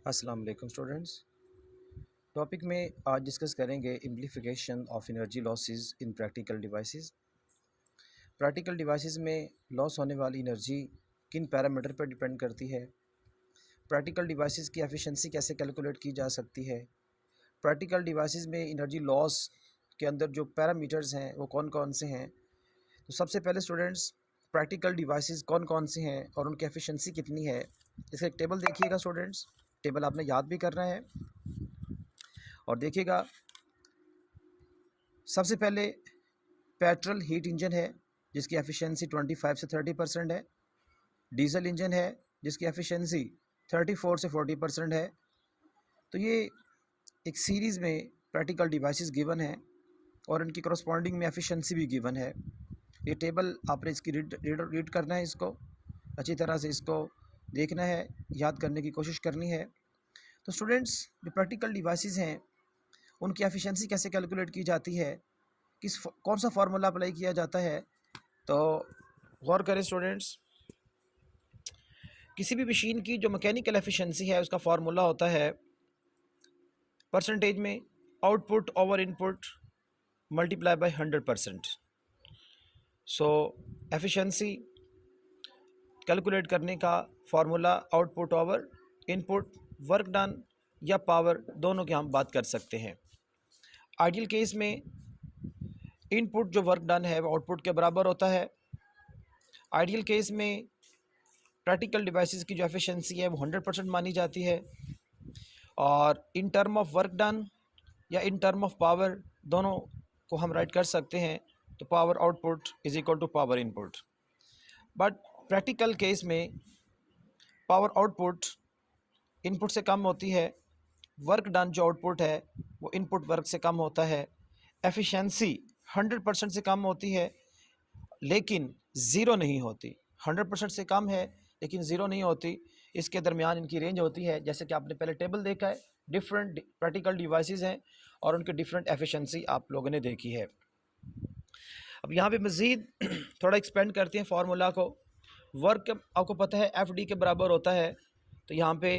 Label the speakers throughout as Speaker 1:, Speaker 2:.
Speaker 1: अस्सलाम वालेकुम students. Topic में आज डिस्कस करेंगे amplification of energy losses in practical devices. Practical devices में लॉस होने वाली एनर्जी किन पैरामीटर पर डिपेंड करती है, प्रैक्टिकल डिवाइसेस की एफिशिएंसी कैसे कैलकुलेट की जा सकती है, प्रैक्टिकल डिवाइसेस में एनर्जी लॉस के अंदर जो पैरामीटर्स हैं वो कौन कौन से हैं। तो सबसे पहले स्टूडेंट्स, प्रैक्टिकल डिवाइसेस कौन कौन से हैं और उनकी एफिशिएंसी कितनी है, इसका एक टेबल देखिएगा स्टूडेंट्स। टेबल आपने याद भी करना है और देखिएगा। सबसे पहले पेट्रोल हीट इंजन है जिसकी एफिशिएंसी 25 से 30% है। डीजल इंजन है जिसकी एफिशिएंसी 34 से 40% है। तो ये एक सीरीज़ में प्रैक्टिकल डिवाइसेस गिवन है और इनकी करस्पॉन्डिंग में एफिशिएंसी भी गिवन है। ये टेबल आपने इसकी रीड करना है, इसको अच्छी तरह से इसको देखना है, याद करने की कोशिश करनी है। तो स्टूडेंट्स, जो प्रैक्टिकल डिवाइसेस हैं उनकी एफिशिएंसी कैसे कैलकुलेट की जाती है, कौन सा फार्मूला अप्लाई किया जाता है, तो गौर करें स्टूडेंट्स। किसी भी मशीन की जो मैकेनिकल एफिशिएंसी है उसका फार्मूला होता है परसेंटेज में output over input multiply by 100%। So efficiency calculate करने का formula output over input, work done या पावर, दोनों की हम बात कर सकते हैं। आइडियल केस में इनपुट जो वर्क डन है वो आउटपुट के बराबर होता है। आइडियल केस में प्रैक्टिकल डिवाइसेस की जो एफिशिएंसी है वो 100% मानी जाती है और इन टर्म ऑफ वर्क डन या इन टर्म ऑफ पावर दोनों को हम राइट कर सकते हैं। तो power output is equal to power input. But practical case में पावर आउटपुट इनपुट से कम होती है, वर्क डन जो आउटपुट है वो इनपुट वर्क से कम होता है, एफिशिएंसी 100% से कम होती है लेकिन ज़ीरो नहीं होती। 100% से कम है लेकिन ज़ीरो नहीं होती, इसके दरमियान इनकी रेंज होती है। जैसे कि आपने पहले टेबल देखा है, डिफरेंट प्रैक्टिकल डिवाइसेस हैं और उनके डिफरेंट एफिशिएंसी आप लोगों ने देखी है। अब यहाँ पे मज़ीद थोड़ा एक्सपेंड करते हैं फार्मूला को। वर्क आपको पता है एफ डी के बराबर होता है, तो यहाँ पे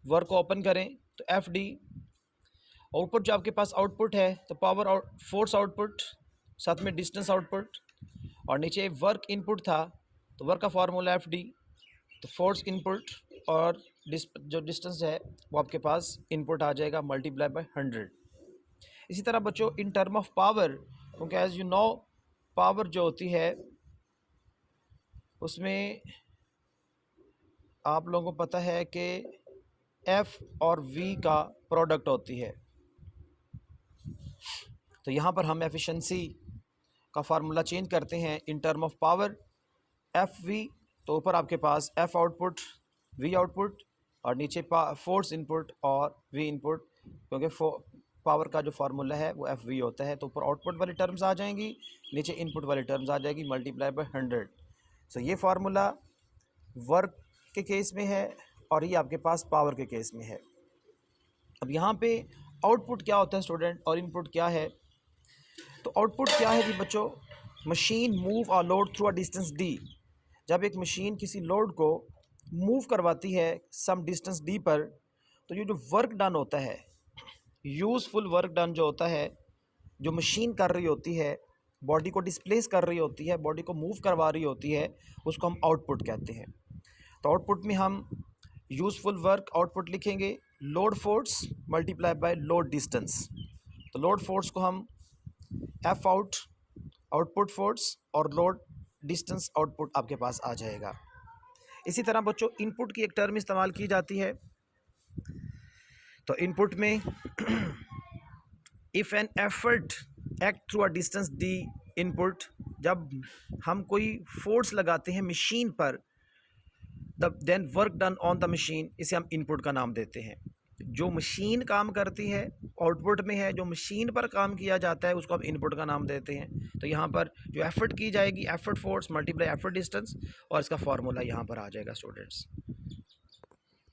Speaker 1: वर्क को ओपन करें तो एफ डी आउटपुट जो आपके पास आउटपुट है तो पावर फोर्स आउटपुट साथ में डिस्टेंस आउटपुट, और नीचे वर्क इनपुट था तो वर्क का फार्मूला एफ डी, तो फोर्स इनपुट और जो डिस्टेंस है वो आपके पास इनपुट आ जाएगा मल्टीप्लाई बाय 100। इसी तरह बच्चों इन टर्म ऑफ पावर, क्योंकि एज यू नो पावर जो होती है उसमें आप लोगों को पता है कि एफ और वी का प्रोडक्ट होती है। तो यहाँ पर हम एफिशिएंसी का फार्मूला चेंज करते हैं in term of power F V, तो ऊपर आपके पास एफ आउटपुट वी आउटपुट और नीचे फोर्स इनपुट और वी इनपुट, क्योंकि पावर का जो फार्मूला है वो एफ वी होता है। तो ऊपर आउटपुट वाली टर्म्स आ जाएंगी, नीचे इनपुट वाली टर्म्स आ जाएगी मल्टीप्लाई बाय 100। सो ये फार्मूला वर्क के केस में है और ये आपके पास पावर के केस में है। अब यहाँ पे आउटपुट क्या होता है स्टूडेंट और इनपुट क्या है। तो आउटपुट क्या है जी बच्चों, machine move a load through a distance D. जब एक मशीन किसी लोड को मूव करवाती है सम डिस्टेंस डी पर, तो ये जो वर्क डन होता है, यूज़फुल वर्क डन जो होता है, जो मशीन कर रही होती है, बॉडी को डिस्प्लेस कर रही होती है, बॉडी को मूव करवा रही होती है, उसको हम आउटपुट कहते हैं। तो आउटपुट में हम यूज़फुल वर्क आउटपुट लिखेंगे load force multiply by load distance. तो लोड फोर्स को हम एफ आउट आउटपुट फोर्स और लोड डिस्टेंस आउटपुट आपके पास आ जाएगा। इसी तरह बच्चों इनपुट की एक टर्म इस्तेमाल की जाती है। तो इनपुट में if an effort act through a distance D input, जब हम कोई फोर्स लगाते हैं मशीन पर then work done on the machine, इसे हम इनपुट का नाम देते हैं। जो मशीन काम करती है आउटपुट में है, जो मशीन पर काम किया जाता है उसको हम इनपुट का नाम देते हैं। तो यहाँ पर जो एफर्ट की जाएगी effort force multiply effort distance, और इसका फार्मूला यहाँ पर आ जाएगा स्टूडेंट्स।